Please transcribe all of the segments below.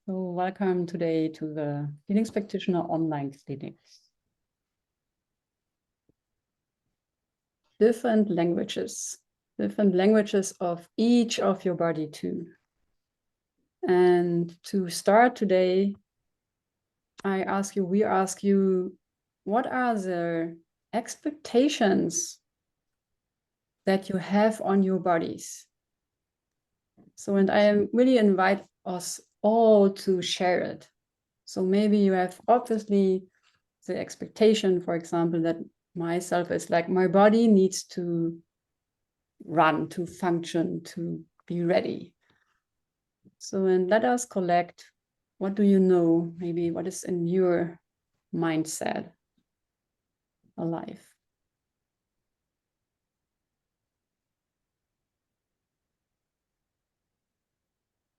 So welcome today to the Phoenix Practitioner online clinics. Different languages of each of your body too. And to start today, we ask you, what are the expectations that you have on your bodies? So, and I really invite us all to share it. So maybe you have obviously the expectation, for example, that myself is like, my body needs to run, to function, to be ready. So, and let us collect, what do you know? Maybe what is in your mindset alive?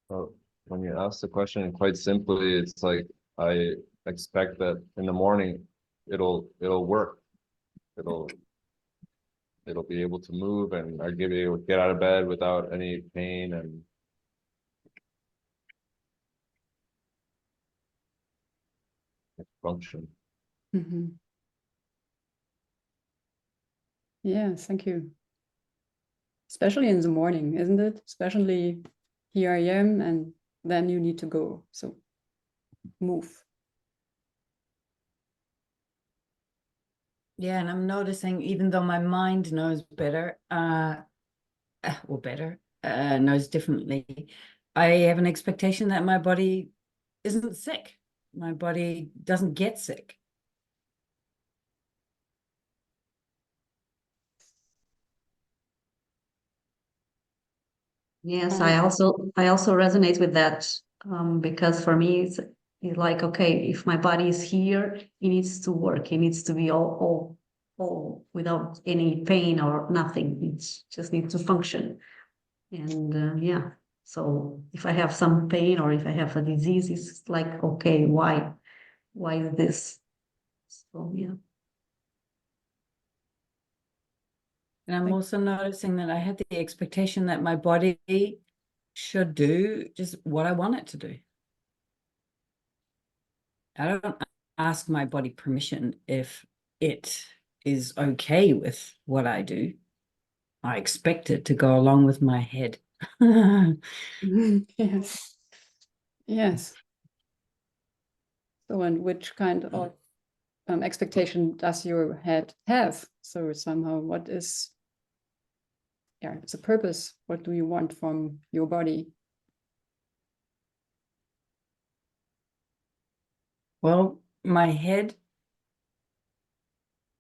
Well, when you ask the question quite simply, it's like I expect that in the morning it'll work. It'll be able to move, and I'll be able to get out of bed without any pain and function. Mm-hmm. Yeah, thank you. Especially in the morning, isn't it? Especially here I am, and then you need to go. So move. Yeah, and I'm noticing, even though my mind knows better, knows differently, I have an expectation that my body isn't sick. My body doesn't get sick. Yes, I also resonate with that, because for me it's like, okay, if my body is here, it needs to work. It needs to be all without any pain or nothing. It just needs to function. And yeah, so if I have some pain or if I have a disease, it's like, okay, why is this? So yeah. And I'm also noticing that I had the expectation that my body should do just what I want it to do. I don't ask my body permission if it is okay with what I do. I expect it to go along with my head. Yes. Yes. So, and which kind of expectation does your head have? So somehow, what is, it's a purpose. What do you want from your body? Well, my head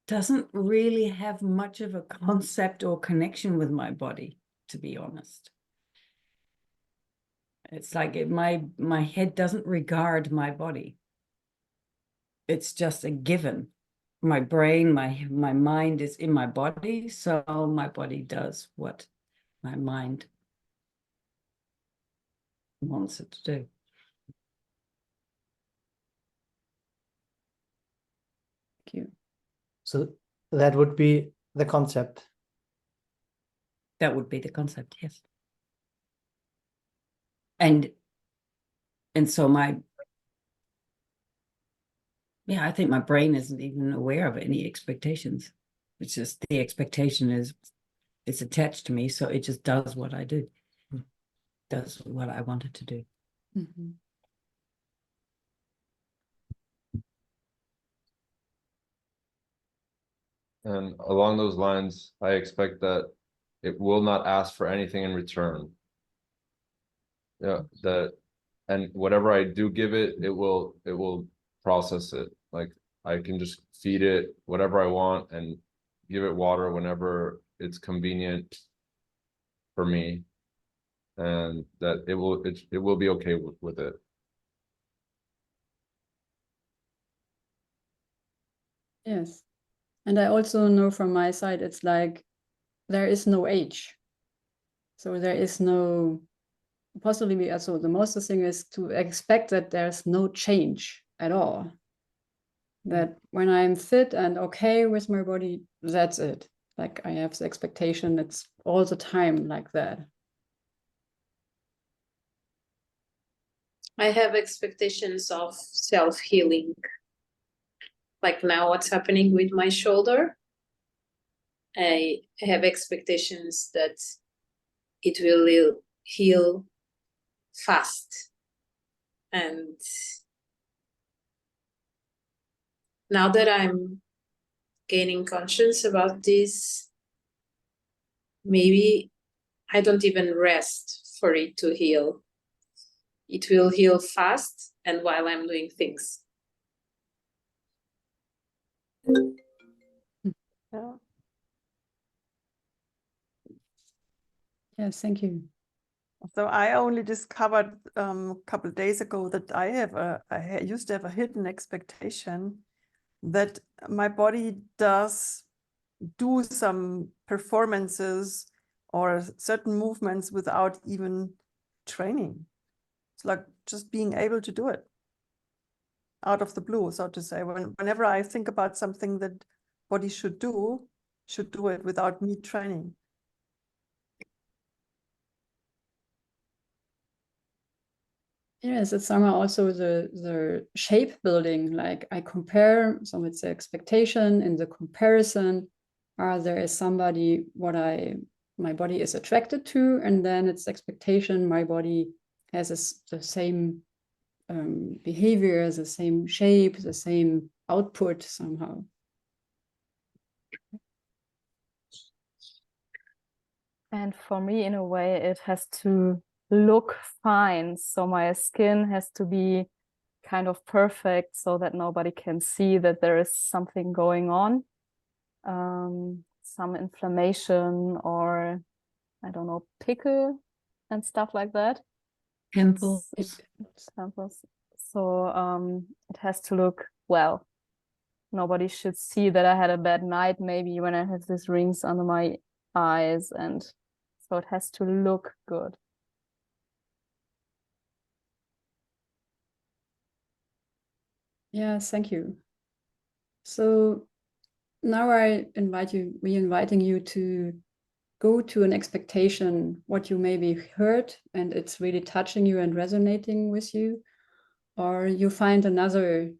doesn't really have much of a concept or connection with my body, to be honest. It's like my head doesn't regard my body. It's just a given. My brain, my mind is in my body, so my body does what my mind wants it to do. Thank you. So that would be the concept. That would be the concept, yes. And so I think my brain isn't even aware of any expectations. It's just the expectation is it's attached to me, so it just does what I do. Does what I want it to do. Mm-hmm. And along those lines, I expect that it will not ask for anything in return. Yeah, and whatever I do give it, it will process it. Like I can just feed it whatever I want and give it water whenever it's convenient for me, and that it will be okay with it. Yes. And I also know from my side, it's like there is no age. So there is no, possibly, also the most thing is to expect that there's no change at all. That when I'm fit and okay with my body, that's it. Like I have the expectation it's all the time like that. I have expectations of self-healing. Like now what's happening with my shoulder, I have expectations that it will heal fast. And now that I'm gaining conscience about this, maybe I don't even rest for it to heal. It will heal fast and while I'm doing things. Yeah. Yes, thank you. So I only discovered a couple of days ago that I used to have a hidden expectation that my body does do some performances or certain movements without even training. It's like just being able to do it out of the blue, so to say. Whenever I think about something that body should do it without me training. Yes, it's somehow also the shape building. Like I compare, so it's the expectation in the comparison. There is somebody my body is attracted to, and then it's expectation my body has the same behavior, the same shape, the same output somehow. And for me, in a way, it has to look fine. So my skin has to be kind of perfect so that nobody can see that there is something going on. Some inflammation or, I don't know, pickle and stuff like that. Pimples. Samples. So it has to look well. Nobody should see that I had a bad night, maybe when I have these rings under my eyes, and so it has to look good. Yes, thank you. So now we're inviting you to go to an expectation, what you maybe heard, and it's really touching you and resonating with you, or you find another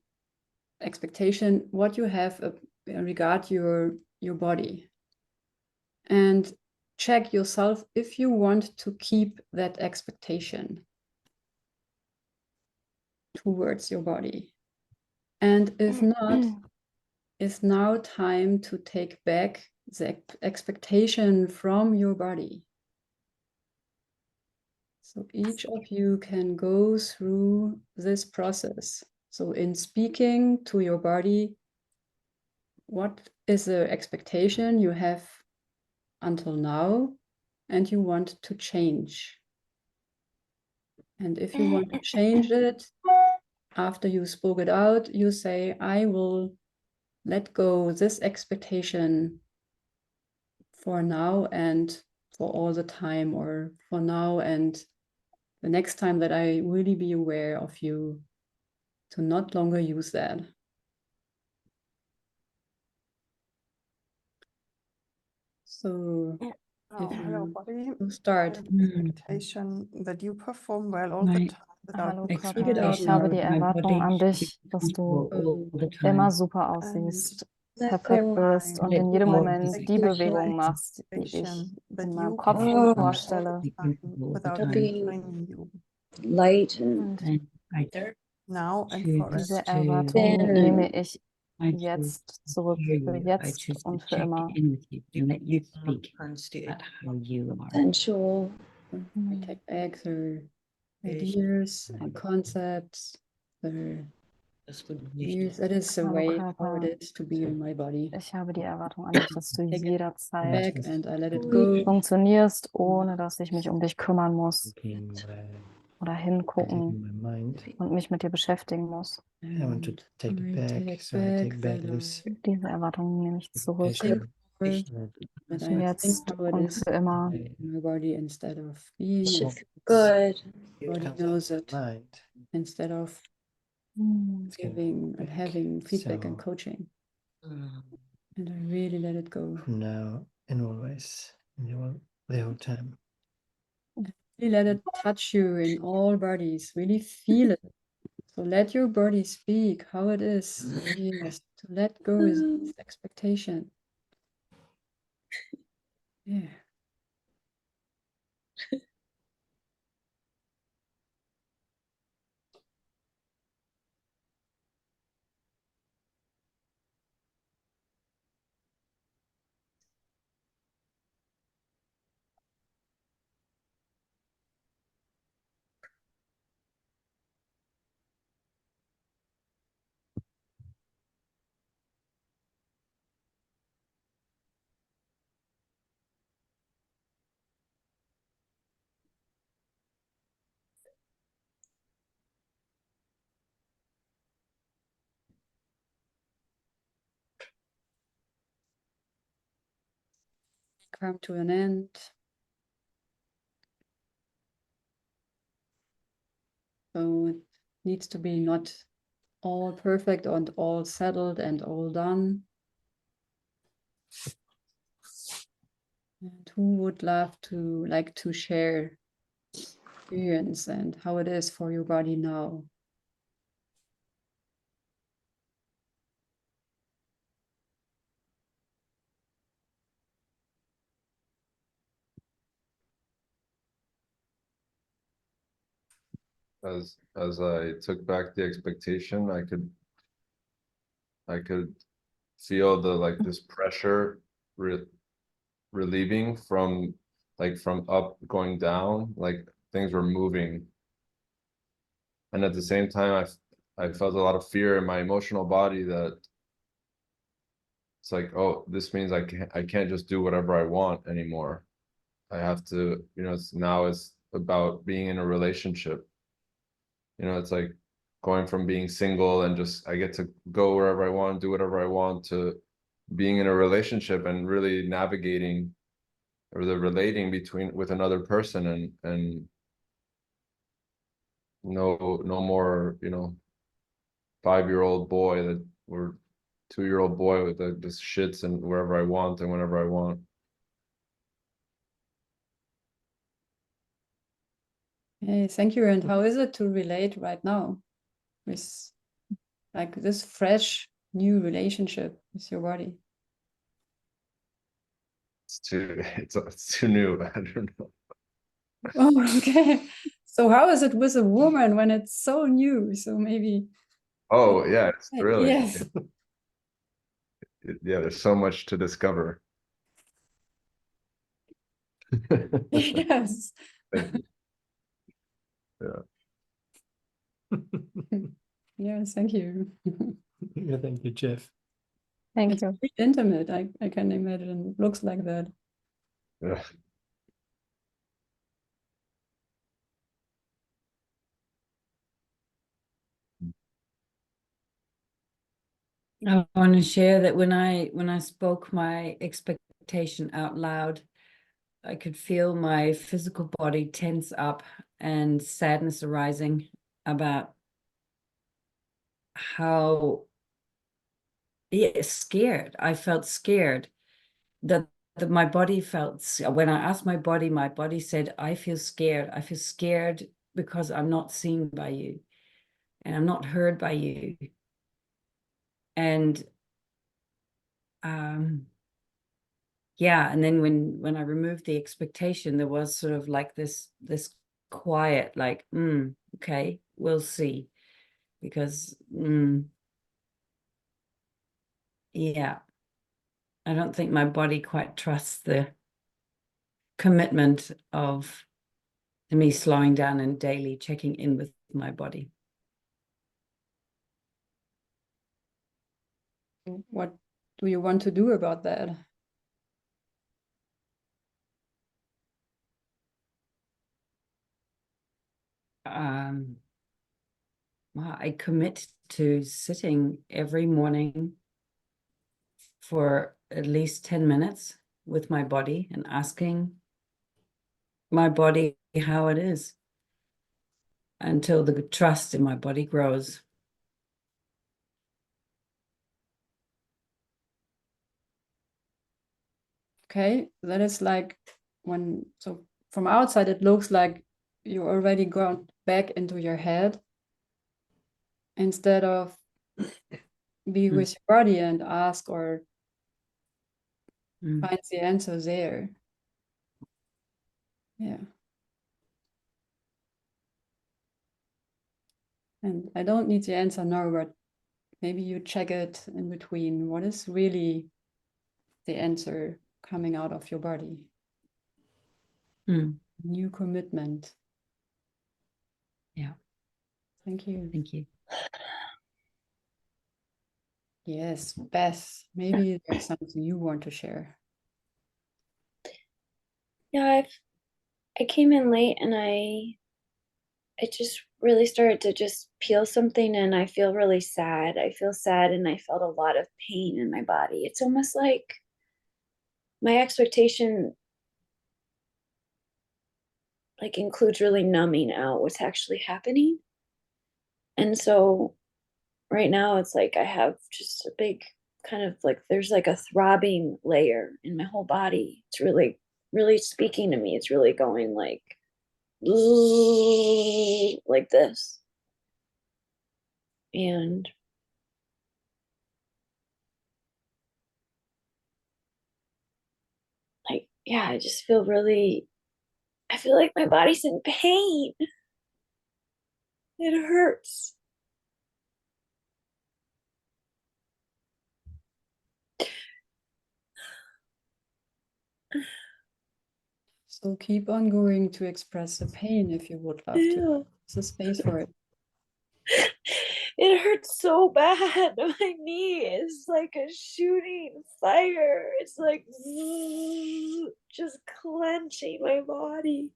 expectation, what you have regard your body, and check yourself if you want to keep that expectation towards your body. And if not, it's now time to take back the expectation from your body. So each of you can go through this process. So in speaking to your body, what is the expectation you have until now and you want to change? And if you want to change it, after you spoke it out, you say, I will let go this expectation for now and for all the time, or for now and the next time that I really be aware of you, to not longer use that. So if Hello, you body. start. Expectation that you perform well all the time. Hallo Speak Körper, it out ich habe now. die Erwartung an dich, dass du immer super aussiehst, perfekt bist und in jedem Moment die Bewegung machst, die ich in meinem Kopf mir vorstelle. Light and Now and Diese Erwartung nehme ich jetzt zurück, für jetzt und für immer. sensual. I take back their ideas and concepts, their views. That is the Hallo way how Körper, it is to be in my body. ich habe die Erwartung an dich, dass du Take it jederzeit back and I let it go. funktionierst, ohne dass ich mich um dich kümmern muss oder hingucken und mich mit dir beschäftigen muss. I want to take it I back, take so I take back that this Diese Erwartung nehme ich zurück. think more, that Für I jetzt think how it und is für immer. in my body instead of being. Should feel good. Body knows it mind. instead of Mm. giving and having feedback and So- coaching. And I really let it go. From now and always, the whole time. Really let it touch you in all bodies. Really feel it. So let your body speak how it is. Yes, to let go is expectation. Yeah. Come to an end. So it needs to be not all perfect and all settled and all done. And who would love to like to share experience and how it is for your body now? As I took back the expectation, I could feel the like this pressure relieving from like from up going down, like things were moving. And at the same time, I felt a lot of fear in my emotional body that it's like, oh, this means I can't just do whatever I want anymore. I have to, you know, it's about being in a relationship. You know, it's like going from being single and just I get to go wherever I want, do whatever I want, to being in a relationship and really navigating or the relating between with another person and no more, you know, 5-year-old boy that or 2-year-old boy that just shits and wherever I want and whenever I want. Hey, thank you. And how is it to relate right now with like this fresh new relationship with your body? It's too new. I don't know. Oh, okay. So how is it with a woman when it's so new? So maybe. Oh yeah, it's thrilling. Yes. Yeah, there's so much to discover. Yes. Thank you. Yeah. Yes, thank you. Yeah, thank you, Jeff. Thank It's you. pretty intimate. I can imagine. It looks like that. Yeah. I want to share that when I spoke my expectation out loud, I could feel my physical body tense up and sadness arising about how scared. I felt scared that my body felt, when I asked my body said, I feel scared. I feel scared because I'm not seen by you and I'm not heard by you. And yeah, and then when I removed the expectation, there was sort of like this quiet, like, okay, we'll see. Because yeah, I don't think my body quite trusts the commitment of me slowing down and daily checking in with my body. What do you want to do about that? Well, I commit to sitting every morning for at least 10 minutes with my body and asking my body how it is until the trust in my body grows. Okay, that is like when, so from outside, it looks like you already gone back into your head instead of be with your body and ask or find the answer there. Yeah. And I don't need the answer now, but maybe you check it in between. What is really the answer coming out of your body? New commitment. Yeah. Thank you. Thank you. Yes, Beth, maybe there's something you want to share. Yeah, I came in late and I just really started to just feel something, and I feel really sad. I feel sad and I felt a lot of pain in my body. It's almost like my expectation like includes really numbing out what's actually happening. And so right now it's like I have just a big kind of like there's like a throbbing layer in my whole body. It's really, really speaking to me. It's really going like this. And like, yeah, I just feel really, I feel like my body's in pain. It hurts. So keep on going to express the pain if you would love to. There's a space for it. It hurts so bad. My knee is like a shooting fire. It's like just clenching my body.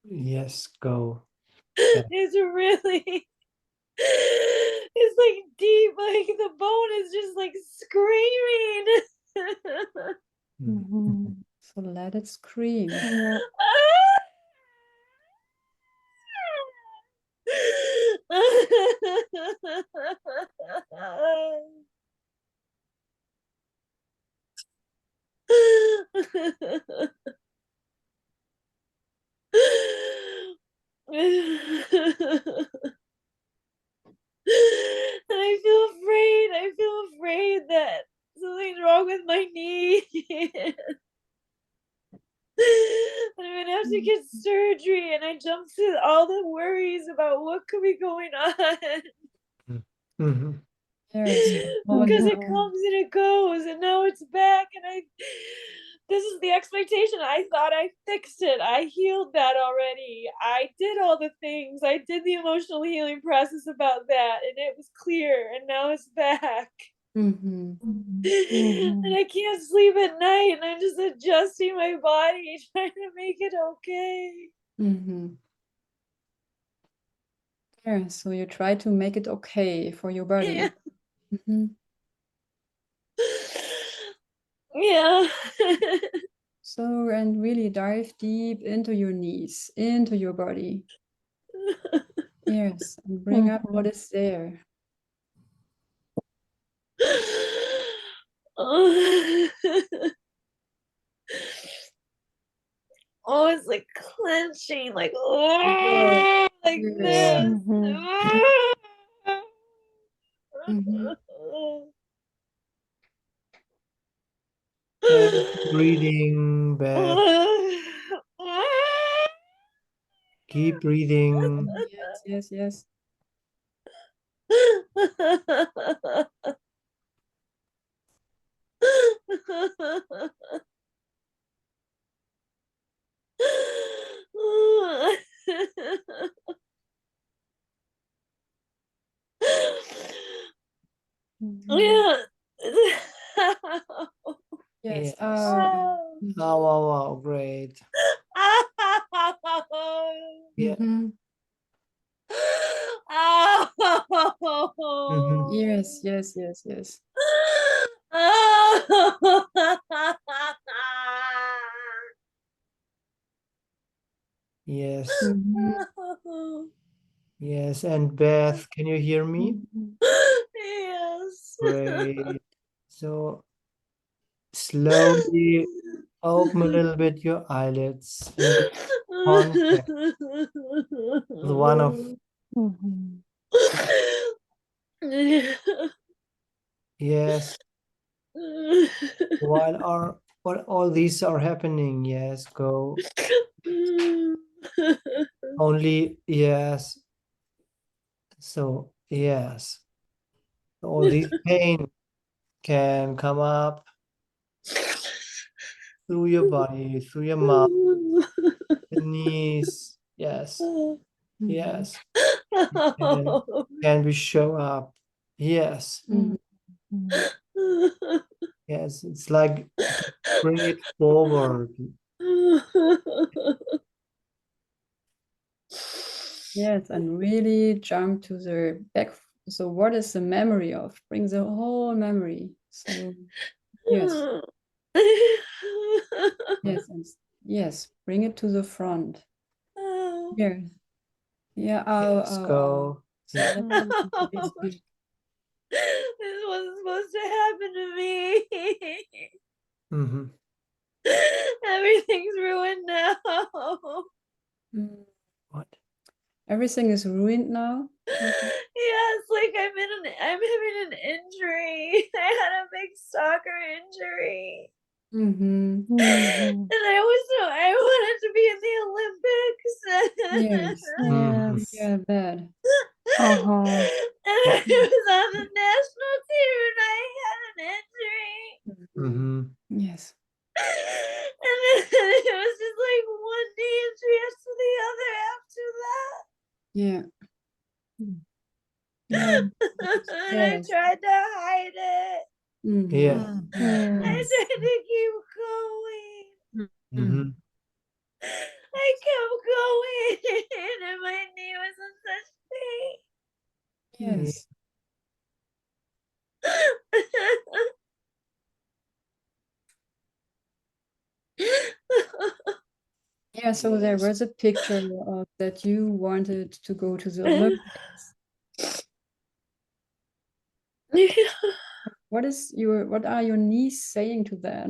Yes, go. It's really, it's like deep, like the bone is just like screaming. So let it scream. Yeah. I feel afraid. I feel afraid that something's wrong with my knee. I'm gonna have to get surgery, and I jumped to all the worries about what could be going on. Mhm. Yes. Because it comes and it goes, and now it's back, and this is the expectation. I thought I fixed it. I healed that already. I did all the things. I did the emotional healing process about that, and it was clear, and now it's back. Mm-hmm. And I can't sleep at night, and I'm just adjusting my body, trying to make it okay. Mm-hmm. Yeah, so you try to make it okay for your body. Yeah. Mm-hmm. Yeah. So, and really dive deep into your knees, into your body. Yes, and bring up what is there. Oh, it's like clenching, like like Yeah. this. Mhm. And breathing, Beth. Keep breathing. Yes, yes, yes. Yeah. Yes. Yes. Wow, Mhm. wow, wow, great. Yeah. Mhm. Mhm. Yes, yes, yes, yes. Yes. Mhm. Yes. And Beth, can you hear me? Mhm. Yes. Great. So slowly Open a little bit your eyelids and be contact with one of, Mhm. yes, while all these are happening, yes, go only, yes. So, yes, all these pain can come up through your body, through your mouth, the knees, yes, yes, can we show up, yes, Mhm. yes, it's like bring it forward, Yes, and really jump to the back. So what is the memory of? Bring the whole memory. So yes, yes, and yes, bring it to the front. Yeah, yeah. yes, go, yeah, Let me speak. This wasn't supposed to happen to me. mm-hmm. Everything's ruined now. Mm, What? Everything is ruined now. Yes, like I'm having an injury. I had a big soccer injury. Mm-hmm. Mhm. And I wanted to be in the Olympics. Yes. Mhm. Yes. Yeah, bad. Uh-huh. And I was on the national team and I had an injury. Mm-hmm. Yes. And then it was just like one knee injury after the other after that. Yeah. Yeah. And I Yes. tried to hide it. Mhm. Yeah. I Yes. tried to keep going. Mm-hmm. I kept going and my knee was in such pain. Yes. Yeah, so there was a picture of that you wanted to go to the Olympics. What are your knees saying to that?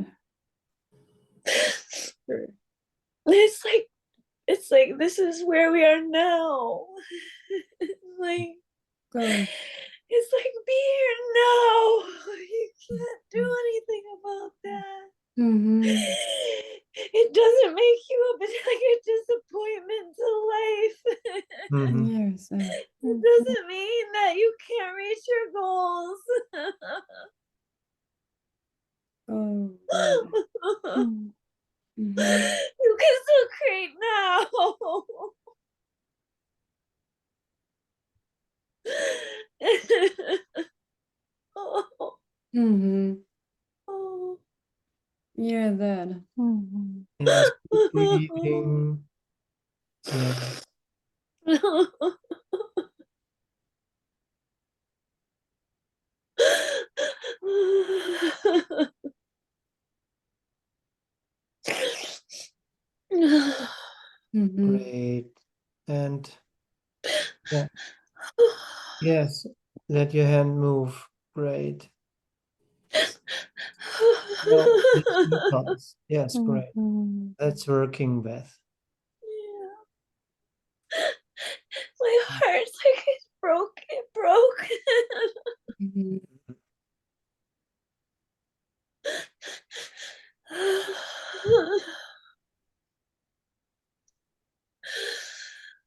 Sure. It's like this is where we are now. Like Go. it's like be here now. You can't do anything about that. Mm-hmm. It doesn't make you like a disappointment to life. Mm-hmm. Yes. It doesn't mean that you can't reach your goals. Oh, yeah. Mm-hmm. You can still create now. Oh, Mm-hmm. oh. Yeah, that. Mhm. Yes, keep breathing. Yes. Mm-hmm. Great. And yeah, yes, let your hand move. Great. No, let's do pulse. Yes, great. Mhm. That's working, Beth. My heart's like it broke. It broke. Mm-hmm.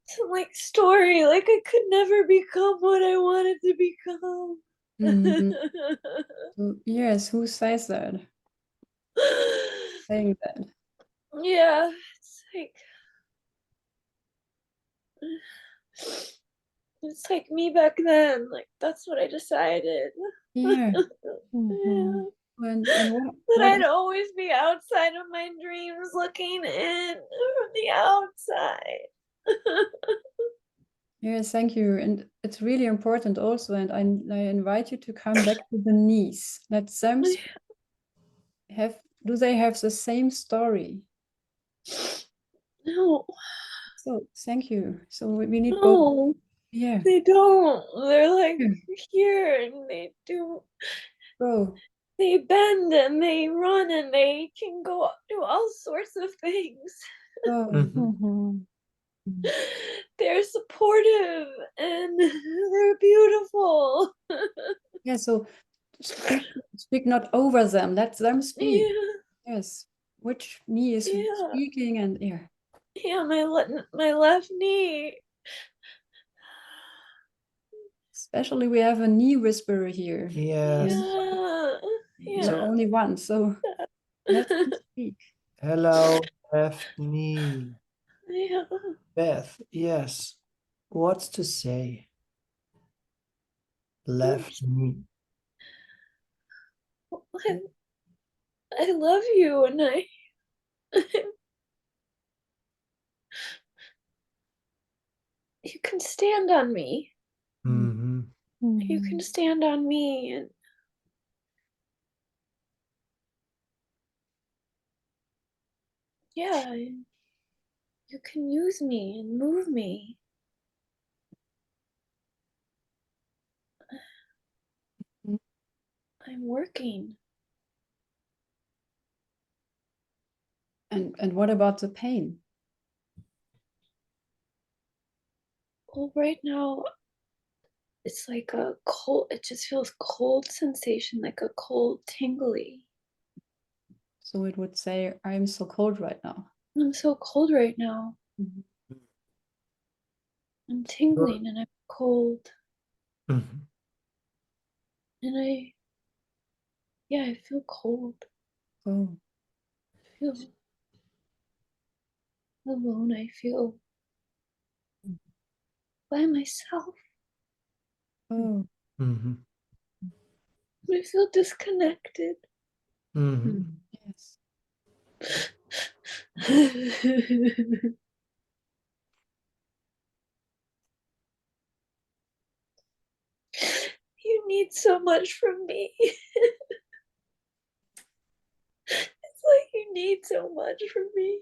Some like story, like I could never become what I wanted to become. Mm-hmm. Yes, who says that? Saying that. Yeah, it's like me back then. Like that's what I decided. Yeah. Yeah. Mhm. And But what I'd always be outside of my dreams looking in from the outside. Yes, thank you. And it's really important also. And I invite you to come back to the knees. Let them have, do they have the same story? No, So thank you. So we need both. no, Yeah, they don't. They're like Yeah. here and they do. go. they bend and they run and they can go do all sorts of things. Oh, Mhm. They're supportive and they're beautiful. yeah. So speak not over them. Let them speak. Yeah, Yes. Which knee is yeah, speaking and yeah. yeah. My left knee. Especially we have a knee whisperer here. Yes. Yeah, You're So yeah. only one, so let them speak. hello, left knee. Yeah. Beth, yes. What's to say? Left knee. I, I love you, and you can stand on me. Mm-hmm. You can stand on me, and yeah, you can use me and move me. Mhm. I'm working. And what about the pain? Well, right now, it's like a cold, it just feels cold sensation, like a cold tingly. So it would say, I'm so cold right now. I'm so cold right now. Mhm. I'm tingling and I'm cold. Mm-hmm. And yeah, I feel cold. Oh, I feel alone. I feel by myself. oh, Mm-hmm. I feel disconnected. Mm-hmm. yes. You need so much from me. It's like you need so much from me.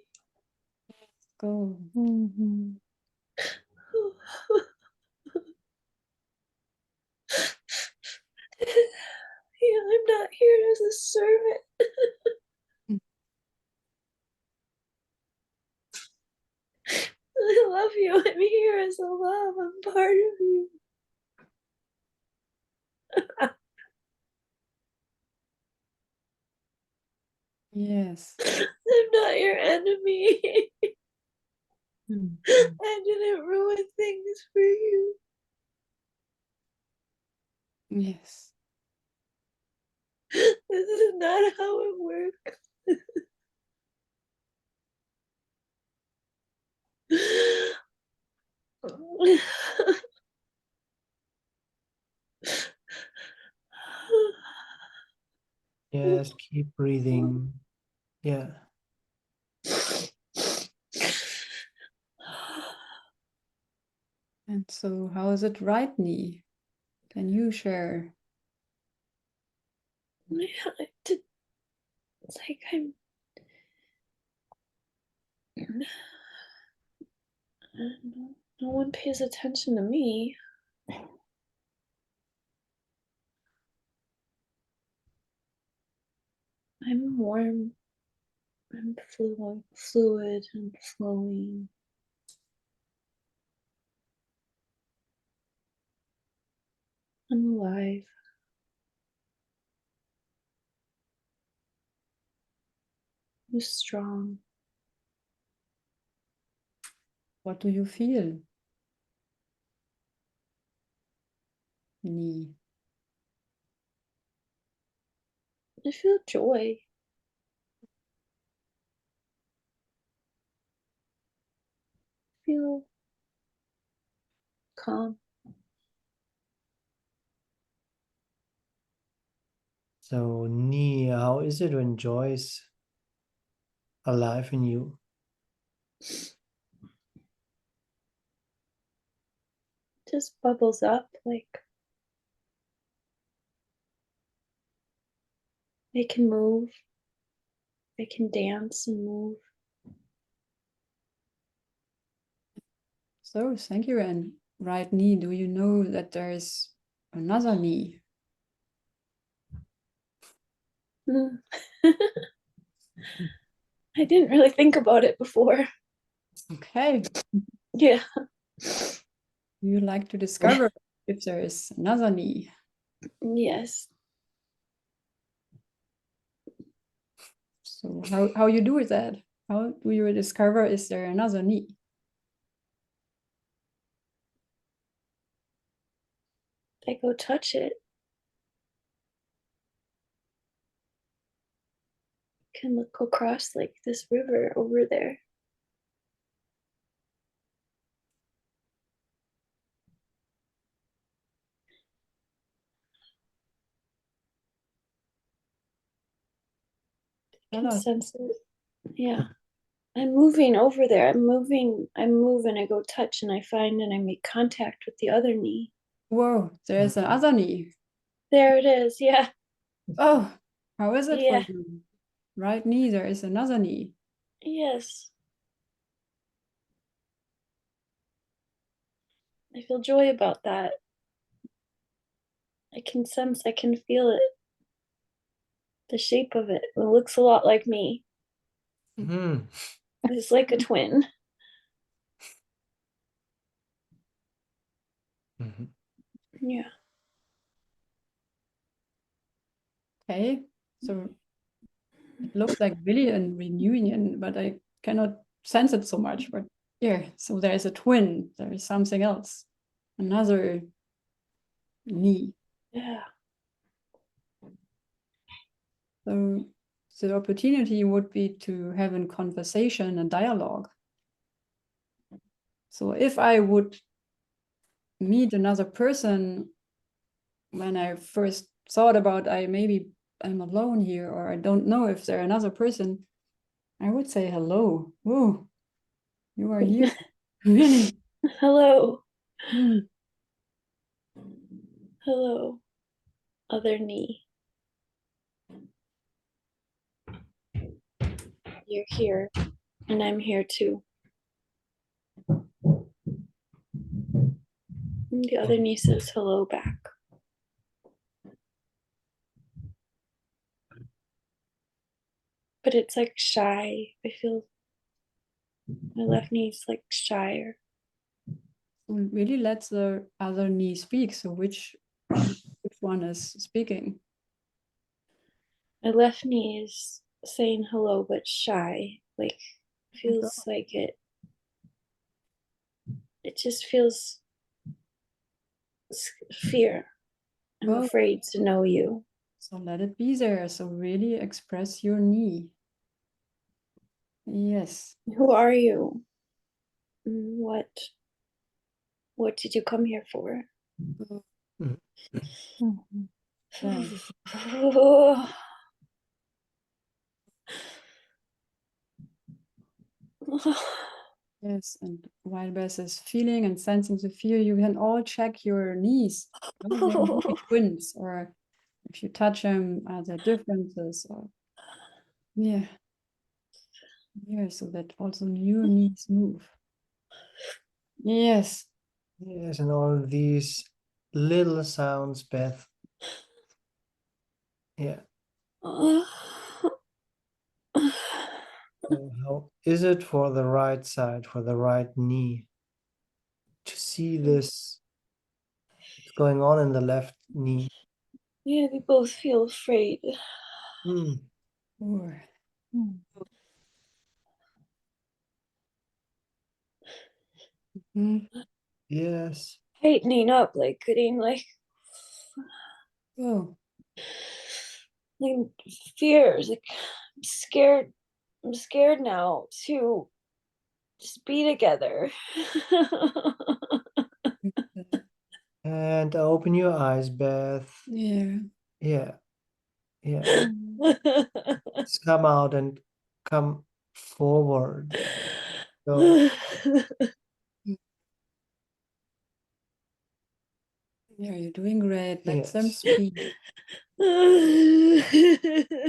Go. Mhm. Yeah, I'm not here as a servant. Mm. I love you. I'm here as a love. I'm part of you. Yes. I'm not your enemy. I didn't ruin things for you. Yes. This is not how it works. Yes, keep breathing. Yeah. And so how is it right knee? Can you share? It's like I'm no one pays attention to me. I'm warm. I'm fluid and flowing. I'm alive. I'm strong. What do you feel? Knee. I feel joy. I feel calm. So, knee, how is it when joy's alive in you? Just bubbles up like they can move. They can dance and move. So thank you. And right knee, do you know that there is another knee? Mm. I didn't really think about it before. Okay. Yeah. You like to discover if there is another knee. Yes. So how you do that? How do you discover is there another knee? I go touch it. Can look across like this river over there. Can sense it. Yeah. I'm moving over there. I move and I go touch and I find and I make contact with the other knee. Whoa, there's another knee. There it is. Yeah. Oh, how is it Yeah. for you? Right knee, there is another knee. Yes. I feel joy about that. I can sense, I can feel it. The shape of it. It looks a lot like me. Mm. It's like a twin. Mhm. Yeah. Okay, so it looks like really a reunion, but I cannot sense it so much. But yeah, so there is a twin. There is something else, another knee. Yeah. So the opportunity would be to have a conversation, a dialogue. So if I would meet another person when I first thought about I'm alone here or I don't know if there's another person, I would say hello. Whoa, you are here. Really? Hello. Hmm. Hello. Other knee. You're here. And I'm here too. And the other knee says hello back. But it's like shy. I feel my left knee's like shyer. Really let the other knee speak. So which one is speaking? My left knee is saying hello but shy. Like feels like it just feels fear. I'm Oh, afraid to know you. so let it be there. So really express your knee. Yes. Who are you? What did you come here for? Right. Yes, and while Bess is feeling and sensing the fear, you can all check your knees. Are they really twins, or if you touch them, are there differences? Or yeah, yeah, so that also your knees move. Yes, Yes, and all these little sounds, Beth. Yeah. So how is it for the right side, for the right knee? To see this what's going on in the left knee. Yeah, we both feel afraid. Mm. or Yes. Tightening up, like getting like oh, fears. Like scared. I'm scared now to just be together. And open your eyes, Beth. yeah, Yeah. Yeah. Just come out and come forward. So yeah, you're doing great. Let them yes. speak.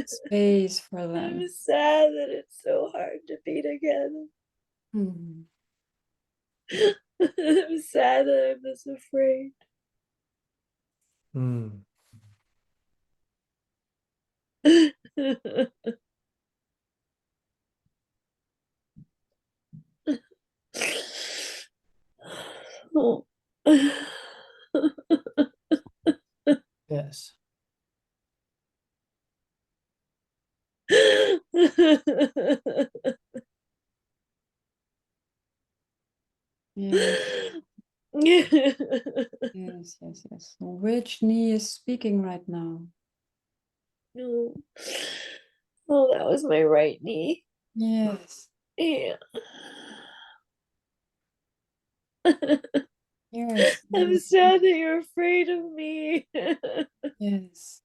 Space for them. I'm sad that it's so hard to be together. Mhm. I'm sad that I'm this afraid. Mm. Oh. Yes. Yes, yes, yes, yes. So which knee is speaking right now? No. Oh, that was my right knee. Yes, Yeah. yes, I'm yes, sad that you're afraid of me. yes.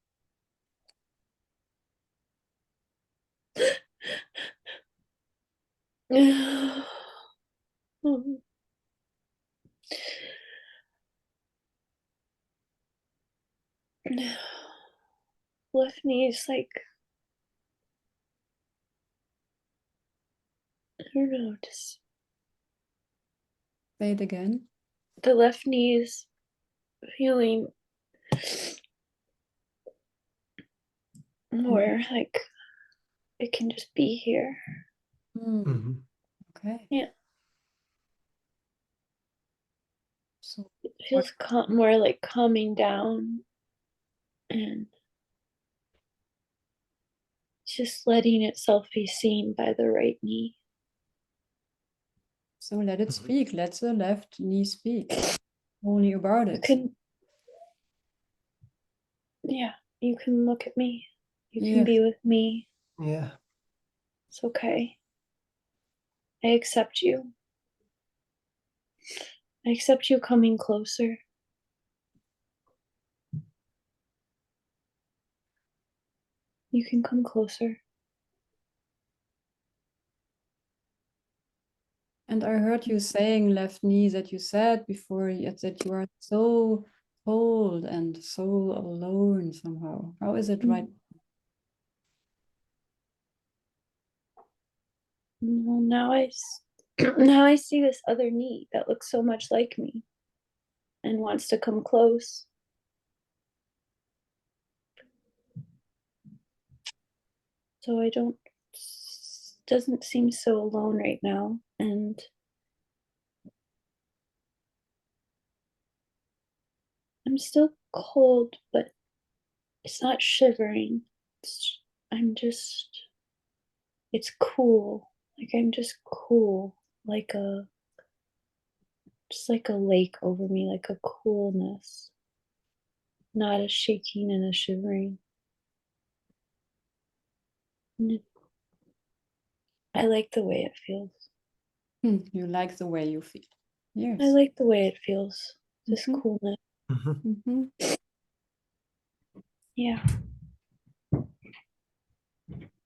Left knee is like, I don't know, just Say it again. the left knee is feeling more like it can just be here. Hmm, Mhm. okay. Yeah. So It what? feels more like calming down and just letting itself be seen by the right knee. So let it Mhm. speak. Let the left knee speak. Only about You it. can, yeah, you can look at me. You can Yes. be with me. Yeah. It's okay. I accept you. I accept you coming closer. You can come closer. And I heard you saying left knee that you said before that you are so cold and so alone somehow. How is it right? Well, now I see this other knee that looks so much like me and wants to come close. So I don't, doesn't seem so alone right now. And I'm still cold, but it's not shivering. I'm just, it's cool. Like I'm just cool, like just like a lake over me, like a coolness, not a shaking and a shivering. And I like the way it feels. You like the way you feel. Yes. I like the way it feels. This Mhm. coolness. Mhm. Mhm. Yeah.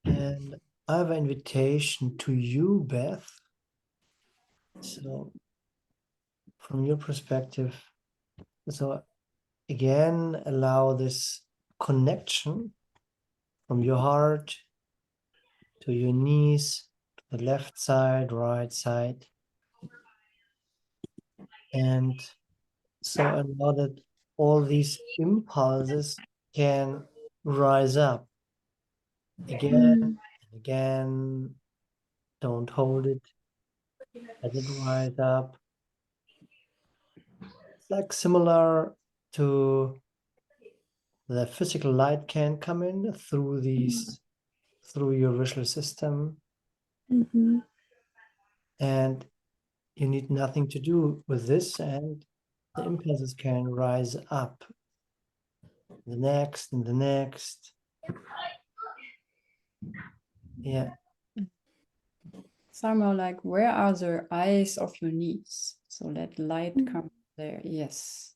And I have an invitation to you, Beth. So, from your perspective, so again, allow this connection from your heart to your knees, to the left side, right side. And so allow that all these impulses can rise up again and again. Don't hold it. Let it rise up. It's like similar to the physical light can come in through through your visual system, Mm-hmm. and you need nothing to do with this, and the impulses can rise up the next and the next. Yeah. Somehow like, where are the eyes of your knees? So let light come there. Yes.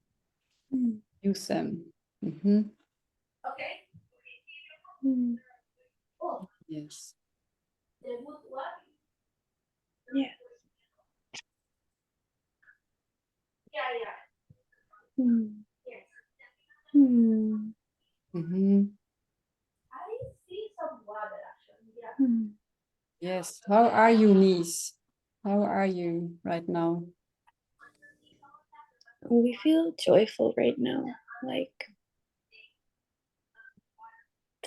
Use them. Mhm. Yes. Yeah. Hmm. Hmm. Mhm. Hmm. Yes. How are you, knees? How are you right now? We feel joyful right now. Like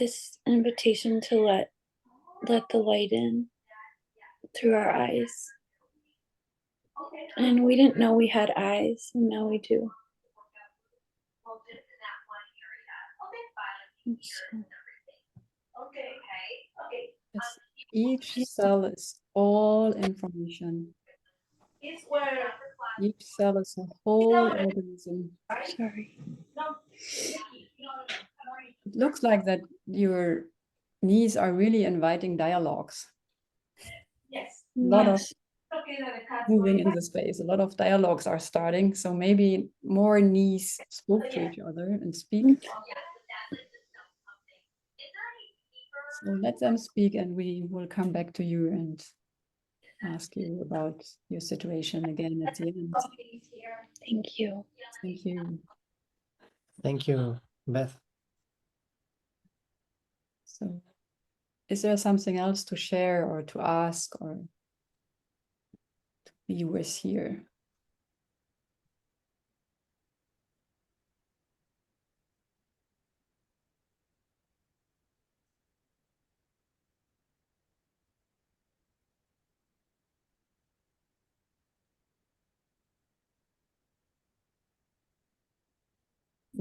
this invitation to let the light in through our eyes. And we didn't know we had eyes, and now we do. Yes. Each cell is all information. Each cell is a whole organism. Sorry. It looks like that your knees are really inviting dialogues. A lot of moving in the space, a lot of dialogues are starting. So maybe more knees spoke to each other and speak. So let them speak, and we will come back to you and ask you about your situation again at the end. Thank you. Thank you. Thank you, Beth. So, is there something else to share or to ask or to be with here?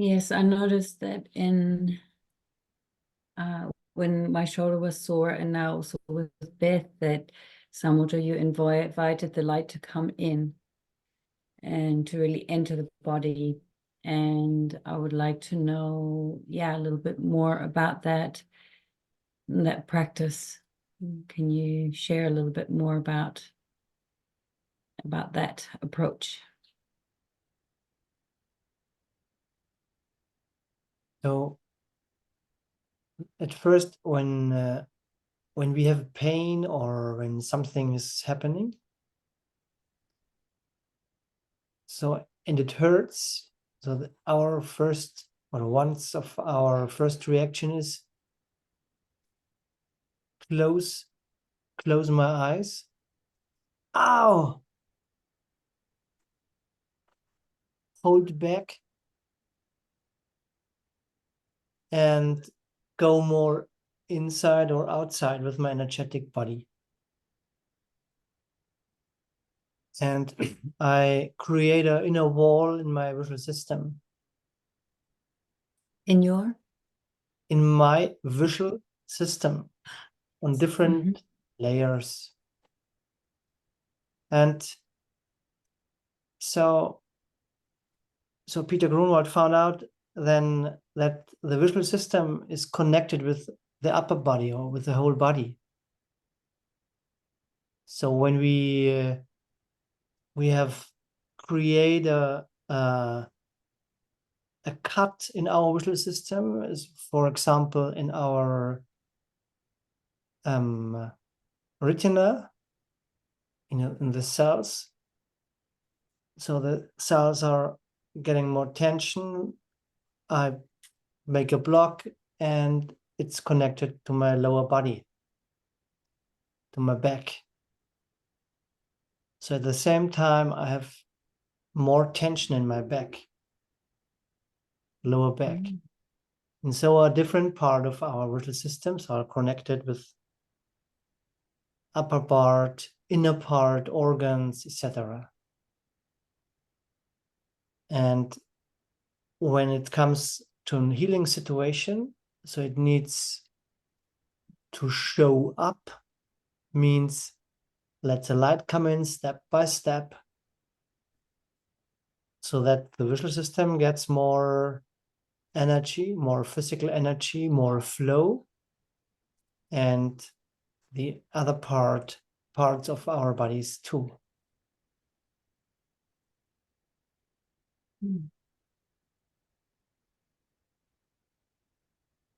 Yes, I noticed that when my shoulder was sore, and now also with Beth, that somewhat you invited the light to come in and to really enter the body. And I would like to know, a little bit more about that practice. Can you share a little bit more about that approach? So at first, when we have pain or when something is happening, and it hurts, so our first or once of our first reaction is close my eyes. Ow! Hold back and go more inside or outside with my energetic body. And I create an inner wall in my visual system. In my visual system on different layers. And so Peter Grunwald found out then that the visual system is connected with the upper body or with the whole body. So when we have created a cut in our visual system, is, for example, in our retina, in the cells. So the cells are getting more tension. I make a block and it's connected to my lower body, to my back. So at the same time, I have more tension in my back, lower back. And so a different part of our visual systems are connected with upper part, inner part, organs, etc. And when it comes to a healing situation, so it needs to show up, means let the light come in step by step, so that the visual system gets more energy, more physical energy, more flow, and the other parts of our bodies too.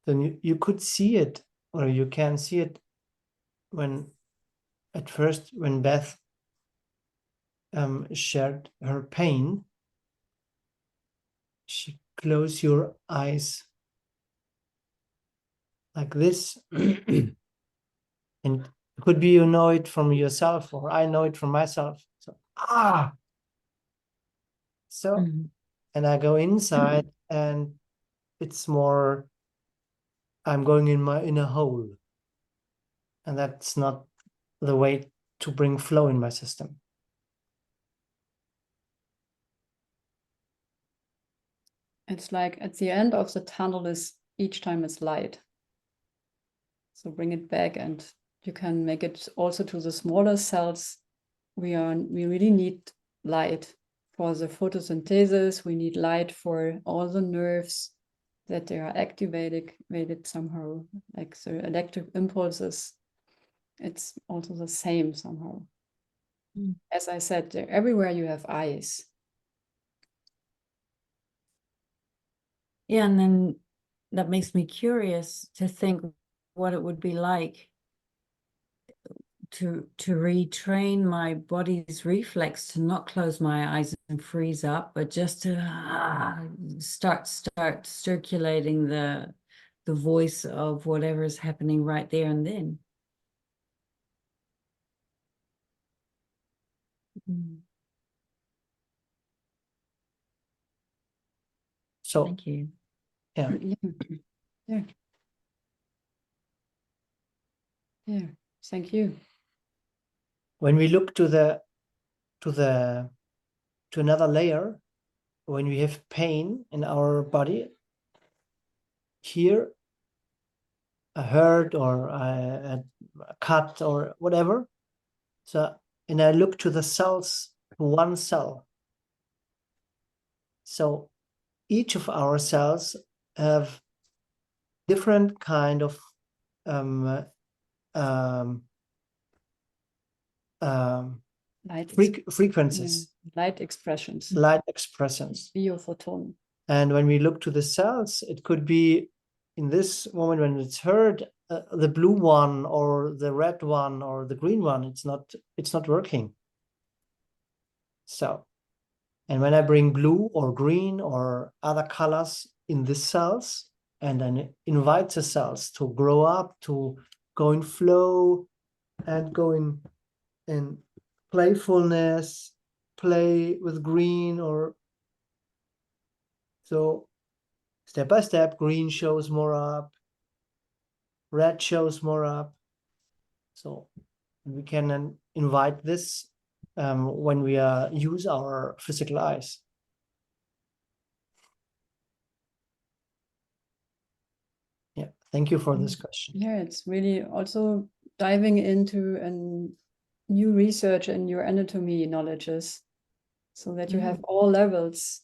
Then you could see it, or you can see it when Beth shared her pain. She closed your eyes like this. And it could be you know it from yourself, or I know it from myself. So, and I go inside and it's more I'm going in a hole. And that's not the way to bring flow in my system. It's like at the end of the tunnel is each time it's light. So bring it back, and you can make it also to the smaller cells. We really need light for the photosynthesis. We need light for all the nerves that they are activated somehow, like the electric impulses. It's also the same somehow. As I said, everywhere you have eyes. Yeah, and then that makes me curious to think what it would be like to retrain my body's reflex to not close my eyes and freeze up, but just to start circulating the voice of whatever is happening right there and then. So Thank you. yeah. Yeah. Yeah. Thank you. When we look to another layer, when we have pain in our body, here a hurt or a cut or whatever. So, and I look to the cells, one cell. So each of our cells have different kind of frequencies. Light expressions. Light expressions. Biophoton. And when we look to the cells, it could be in this moment when it's hurt, the blue one or the red one or the green one, it's not working. So, and when I bring blue or green or other colors in the cells, and then invite the cells to grow up, to go in flow and go in playfulness, play with green, or so step by step, green shows more up, red shows more up. So we can then invite this when we use our physical eyes. Yeah, thank you for this question. Yeah, it's really also diving into a new research and your anatomy knowledges, so that you have all levels.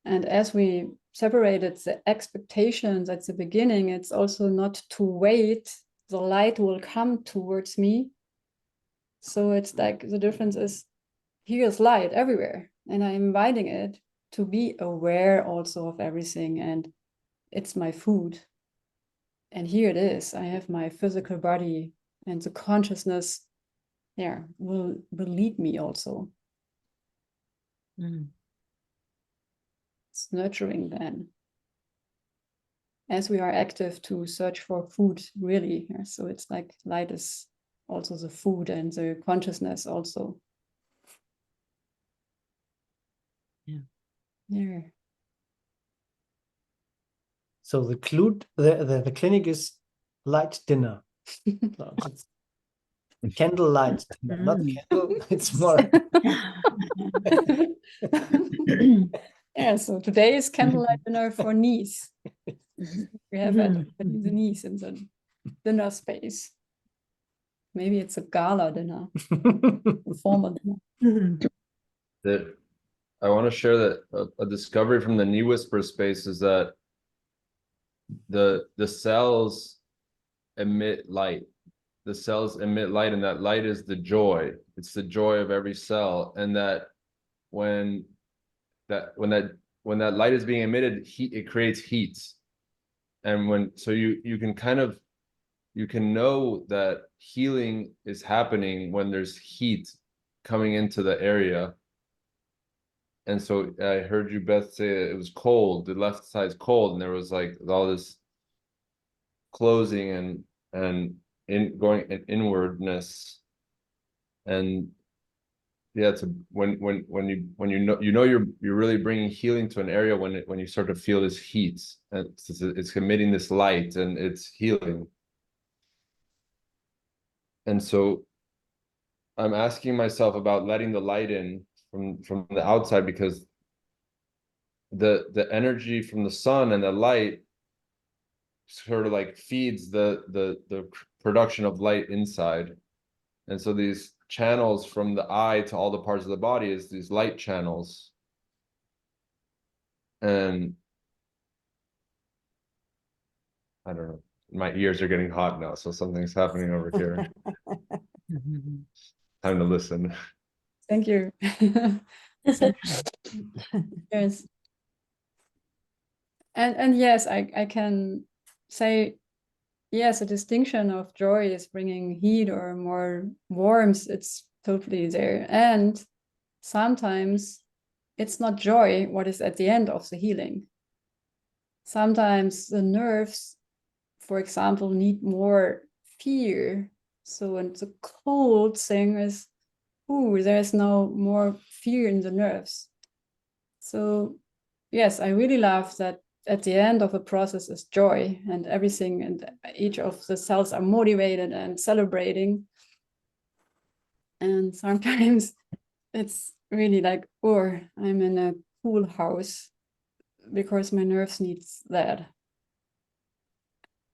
And as we separated the expectations at the beginning, it's also not to wait, the light will come towards me. So it's like the difference is, here's light everywhere, and I'm inviting it to be aware also of everything, and it's my food. And here it is, I have my physical body, and the consciousness, yeah, will lead me also. It's nurturing then, as we are active to search for food, really. Yeah? So it's like light is also the food, and the consciousness also. Yeah. So the clinic is light dinner. So it's candlelight dinner, not candle, it's more. Yeah, so today is candlelight dinner for Nice. We have the Nice in the dinner space. Maybe it's a gala dinner, a formal dinner. That I want to share that a discovery from the knee whisper space is that the cells emit light. The cells emit light, and that light is the joy. It's the joy of every cell, and that when that light is being emitted, it creates heat. And you can know that healing is happening when there's heat coming into the area. And so I heard you, Beth, say that it was cold, the left side's cold, and there was like all this closing and going in inwardness. And yeah, it's when you know you're really bringing healing to an area when you start to feel this heat, and it's emitting this light and it's healing. And so I'm asking myself about letting the light in from the outside, because the energy from the sun and the light sort of like feeds the production of light inside. And so these channels from the eye to all the parts of the body is these light channels. And I don't know, my ears are getting hot now, so something's happening over here. Time to listen. Thank you. So, yes. And yes, I can say, yes, a distinction of joy is bringing heat or more warmth. It's totally there. And sometimes it's not joy what is at the end of the healing. Sometimes the nerves, for example, need more fear. So, and the cold thing is, ooh, there's no more fear in the nerves. So, yes, I really love that at the end of a process is joy, and everything, and each of the cells are motivated and celebrating. And sometimes it's really like, oh, I'm in a cool house because my nerves needs that.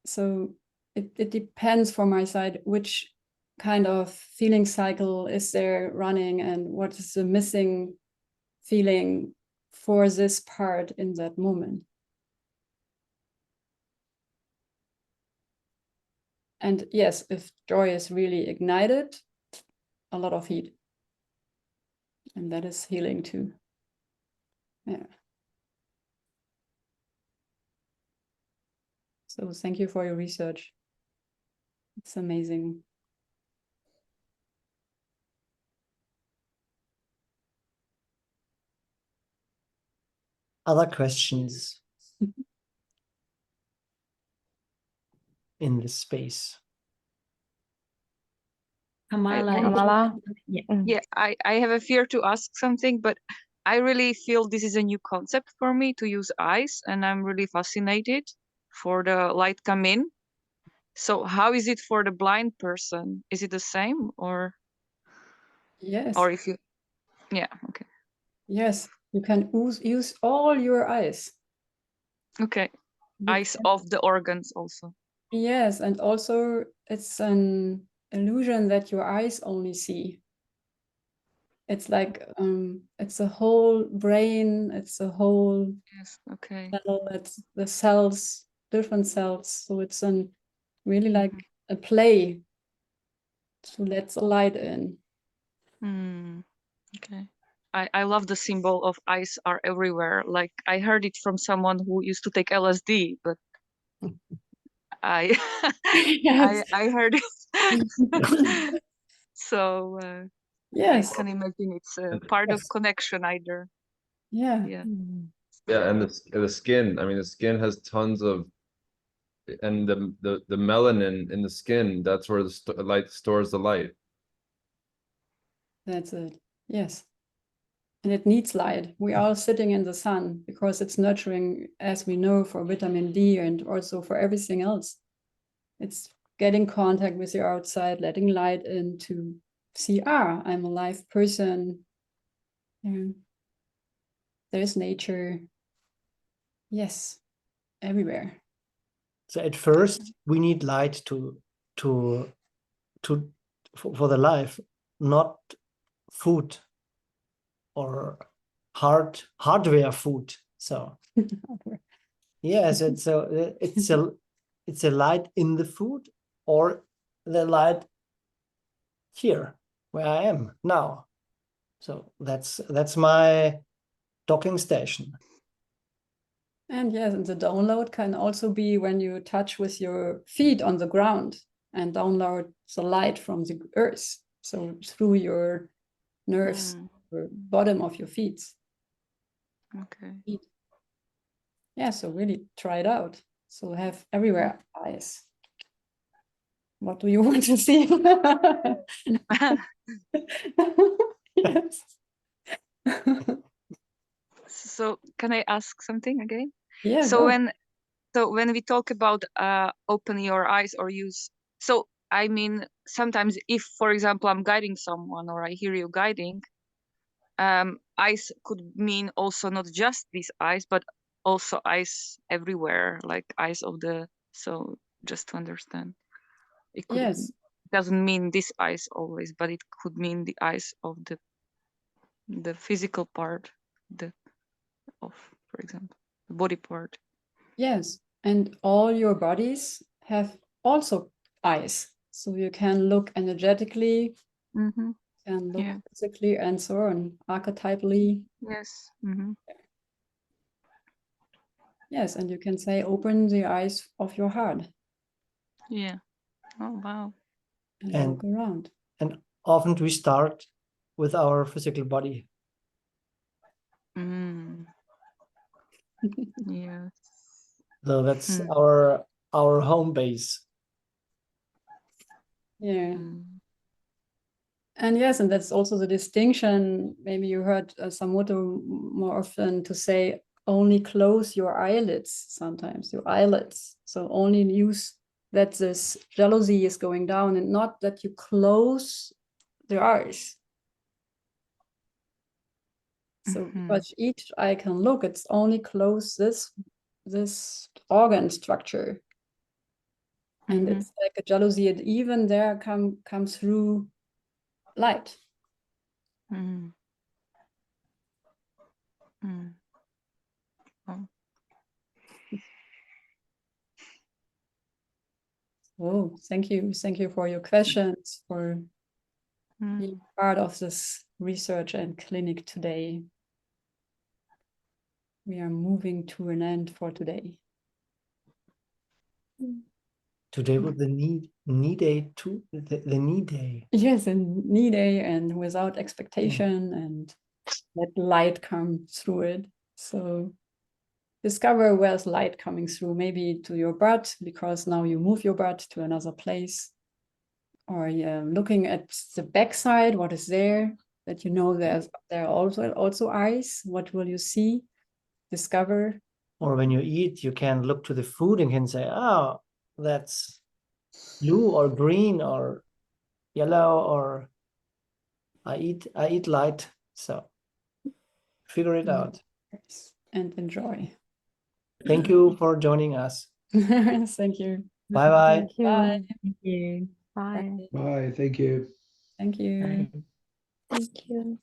So it depends from my side which kind of feeling cycle is there running and what is the missing feeling for this part in that moment. And yes, if joy is really ignited, a lot of heat. And that is healing too. Yeah. So thank you for your research. It's amazing. Other questions in this space? Kamala. Yeah, I have a fear to ask something, but I really feel this is a new concept for me to use eyes, and I'm really fascinated for the light come in. So how is it for the blind person? Is it the same, or Yes. or if you, yeah, okay, Yes, you can use all your eyes. okay, You eyes can- of the organs also. Yes, and also it's an illusion that your eyes only see. It's like it's a whole brain, it's a whole Yes, okay. cell, it's the cells, different cells. So it's an really like a play to let the light in. Okay. I love the symbol of eyes are everywhere. Like I heard it from someone who used to take LSD, but I Yes. I heard it. So I Yes. can imagine it's a part of connection either. Yeah. Yeah. Yeah, and the skin, I mean, the skin has tons of, and the melanin in the skin, that's where the light stores the light. That's it. Yes. And it needs light. We are sitting in the sun because it's nurturing, as we know, for vitamin D and also for everything else. It's getting contact with the outside, letting light in to see, I'm a live person. There's nature. Yes, everywhere. So at first we need light for the life, not food or hardware food. So yes, it's a light in the food or the light here where I am now. So that's my docking station. And yes, and the download can also be when you touch with your feet on the ground and download the light from the earth. So through your nerves, the bottom of your feet. Okay. Yeah, so really try it out. So have everywhere eyes. What do you want to see? Yes. So can I ask something again? Yeah, So go. when we talk about open your eyes or use, so I mean sometimes if, for example, I'm guiding someone or I hear you guiding, eyes could mean also not just these eyes, but also eyes everywhere, like eyes of the, so just to understand. It could Yes. doesn't mean this eyes always, but it could mean the eyes of the physical part, the of, for example, the body part. Yes. And all your bodies have also eyes. So you can look energetically, Mm-hmm. can look Yeah. physically, and so on, archetypally. Yes. Mm-hmm. Yes. And you can say, open the eyes of your heart Yeah. Oh wow. and And- look around. And often we start with our physical body. Mm. Yes. So that's Hmm. our home base. Yeah. Mm. And yes, and that's also the distinction. Maybe you heard Samoto more often to say, only close your eyelids sometimes, your eyelids. So only use that this jealousy is going down and not that you close the eyes. So Mhm. because each eye can look, it's only close this organ structure. And Mhm. it's like a jealousy, and even there come through light. Mm. Mm. Oh. Oh, thank you. Thank you for your questions, for Mm. being part of this research and clinic today. We are moving to an end for today. Today was the knee day too. The knee day. Yes, and knee day and without expectation and let light come through it. So discover where's light coming through, maybe to your butt, because now you move your butt to another place. Or looking at the backside, what is there, that you know there are also eyes. What will you see? Discover. Or when you eat, you can look to the food and can say, oh, that's blue or green or yellow, or I eat light. So figure it out. And enjoy. Thank you for joining us. Thank you. Bye bye. Thank you. Bye. Thank you. Bye. Bye. Bye. Thank you. Thank you. Bye. Thank you.